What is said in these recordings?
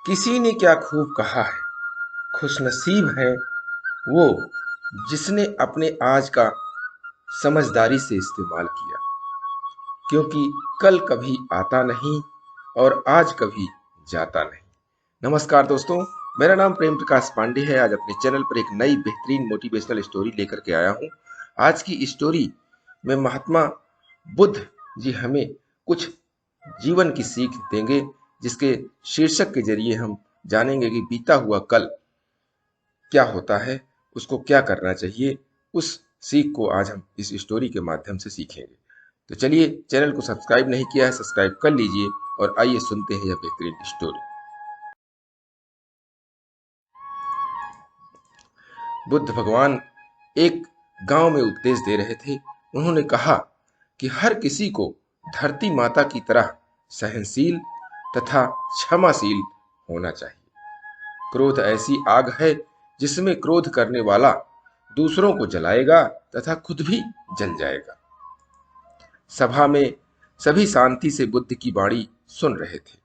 किसी ने क्या खूब कहा है, खुशनसीब है वो जिसने अपने आज का समझदारी से इस्तेमाल किया, क्योंकि कल कभी आता नहीं और आज कभी जाता नहीं। नमस्कार दोस्तों, मेरा नाम प्रेम प्रकाश पांडे है। आज अपने चैनल पर एक नई बेहतरीन मोटिवेशनल स्टोरी लेकर के आया हूँ। आज की स्टोरी में महात्मा बुद्ध जी हमें कुछ जीवन की सीख देंगे, जिसके शीर्षक के जरिए हम जानेंगे कि बीता हुआ कल क्या होता है, उसको क्या करना चाहिए। उस सीख को आज हम इस स्टोरी के माध्यम से सीखेंगे। तो चलिए, चैनल को सब्सक्राइब नहीं किया है, सब्सक्राइब कर लीजिए और आइए सुनते हैं यह बेहतरीन स्टोरी। बुद्ध भगवान एक गांव में उपदेश दे रहे थे। उन्होंने कहा कि हर किसी को धरती माता की तरह सहनशील तथा क्षमाशील होना चाहिए। क्रोध ऐसी आग है जिसमें क्रोध करने वाला दूसरों को जलाएगा तथा खुद भी जल जाएगा। सभा में सभी शांति से बुद्ध की वाणी सुन रहे थे,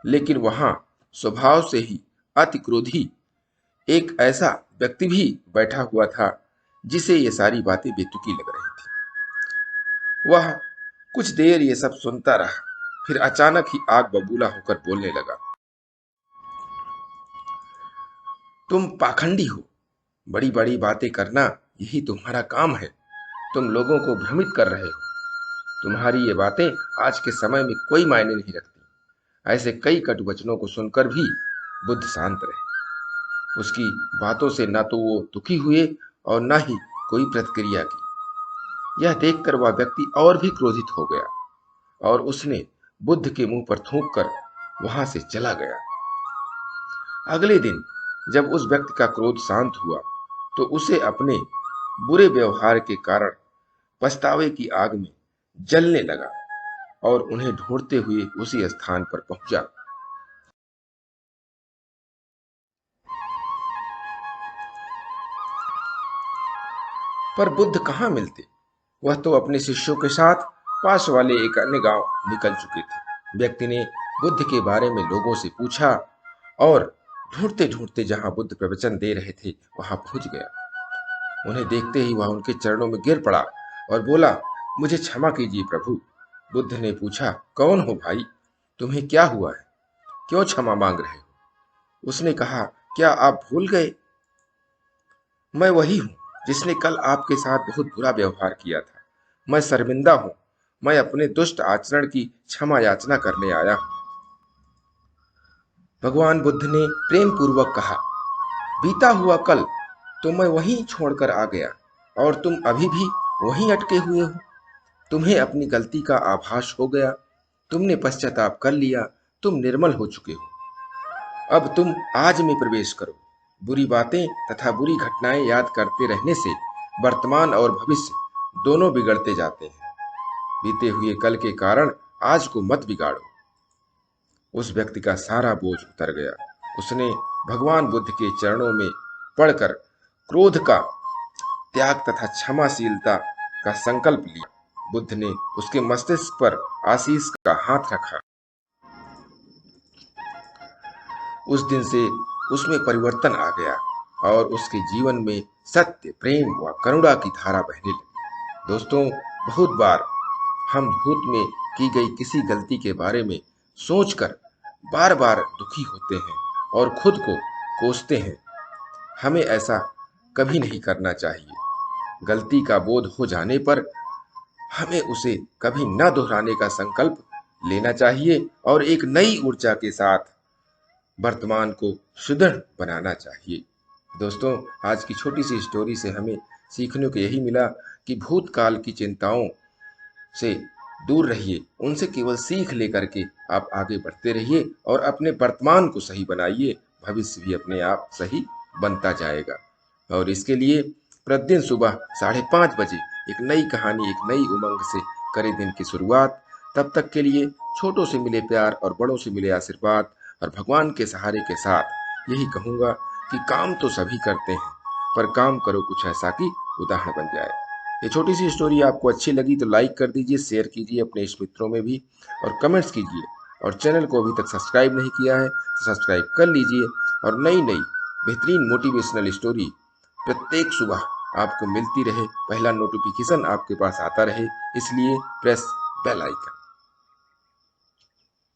लेकिन वहां स्वभाव से ही अति क्रोधी एक ऐसा व्यक्ति भी बैठा हुआ था जिसे ये सारी बातें बेतुकी लग रही थी। वह कुछ देर ये सब सुनता रहा, फिर अचानक ही आग बबूला होकर बोलने लगा। तुम पाखंडी हो, बड़ी बड़ी बातें करना यही तुम्हारा काम है। तुम लोगों को भ्रमित कर रहे हो। तुम्हारी ये बातें आज के समय में कोई मायने नहीं रखती। ऐसे कई कटु वचनों को सुनकर भी बुद्ध शांत रहे। उसकी बातों से ना तो वो दुखी हुए और ना ही कोई प्रतिक्रिया की। यह देखकर वह व्यक्ति और भी क्रोधित हो गया और उसने बुद्ध के मुंह पर थूक कर वहां से चला गया। अगले दिन जब उस व्यक्ति का क्रोध शांत हुआ तो उसे अपने बुरे व्यवहार के कारण पछतावे की आग में जलने लगा और उन्हें ढूंढते हुए उसी स्थान पर पहुंचा। पर बुद्ध कहाँ मिलते। वह तो अपने शिष्यों के साथ पास वाले एक अन्य गांव निकल चुके थे। व्यक्ति ने बुद्ध के बारे में लोगों से पूछा और ढूंढते ढूंढते जहां बुद्ध प्रवचन दे रहे थे वहां पहुंच गया। उन्हें देखते ही वह उनके चरणों में गिर पड़ा और बोला, मुझे क्षमा कीजिए प्रभु। बुद्ध ने पूछा, कौन हो भाई, तुम्हें क्या हुआ है, क्यों क्षमा मांग रहे हो? उसने कहा, क्या आप भूल गए, मैं वही हूं जिसने कल आपके साथ बहुत बुरा व्यवहार किया था। मैं शर्मिंदा हूं। मैं अपने दुष्ट आचरण की क्षमा याचना करने आया हूं। भगवान बुद्ध ने प्रेम पूर्वक कहा, बीता हुआ कल तो मैं वहीं छोड़कर आ गया और तुम अभी भी वहीं अटके हुए हो। तुम्हें अपनी गलती का आभास हो गया, तुमने पश्चाताप कर लिया, तुम निर्मल हो चुके हो। अब तुम आज में प्रवेश करो। बुरी बातें तथा बुरी घटनाएं याद करते रहने से वर्तमान और भविष्य दोनों बिगड़ते जाते हैं। बीते हुए कल के कारण आज को मत बिगाड़ो। उस व्यक्ति का सारा बोझ उतर गया। उसने भगवान बुद्ध के चरणों में पड़कर क्रोध का त्याग तथा क्षमाशीलता का संकल्प लिया। बुद्ध ने उसके मस्तिष्क पर आशीष का हाथ रखा। उस दिन से उसमें परिवर्तन आ गया और उसके जीवन में सत्य, प्रेम व करुणा की धारा बहने लगी। दोस्तों, बहुत बार हम भूत में की गई किसी गलती के बारे में सोचकर बार बार दुखी होते हैं और खुद को कोसते हैं। हमें ऐसा कभी नहीं करना चाहिए। गलती का बोध हो जाने पर हमें उसे कभी न दोहराने का संकल्प लेना चाहिए और एक नई ऊर्जा के साथ वर्तमान को सुदृढ़ बनाना चाहिए। दोस्तों, आज की छोटी सी स्टोरी से हमें सीखने को यही मिला कि भूतकाल की चिंताओं से दूर रहिए, उनसे केवल सीख लेकर के आप आगे बढ़ते रहिए और अपने वर्तमान को सही बनाइए। भविष्य भी अपने आप सही बनता जाएगा। और इसके लिए प्रतिदिन सुबह 5:30 बजे एक नई कहानी, एक नई उमंग से करें दिन की शुरुआत। तब तक के लिए छोटों से मिले प्यार और बड़ों से मिले आशीर्वाद और भगवान के सहारे के साथ यही कहूँगा कि काम तो सभी करते हैं, पर काम करो कुछ ऐसा कि उदाहरण बन जाए। ये छोटी सी स्टोरी आपको अच्छी लगी तो लाइक कर दीजिए, शेयर कीजिए अपने इष्ट मित्रों में भी और कमेंट्स कीजिए और चैनल को अभी तक सब्सक्राइब नहीं किया है तो सब्सक्राइब कर लीजिए और नई नई बेहतरीन मोटिवेशनल स्टोरी प्रत्येक सुबह आपको मिलती रहे, पहला नोटिफिकेशन आपके पास आता रहे, इसलिए प्रेस बेल आइकन।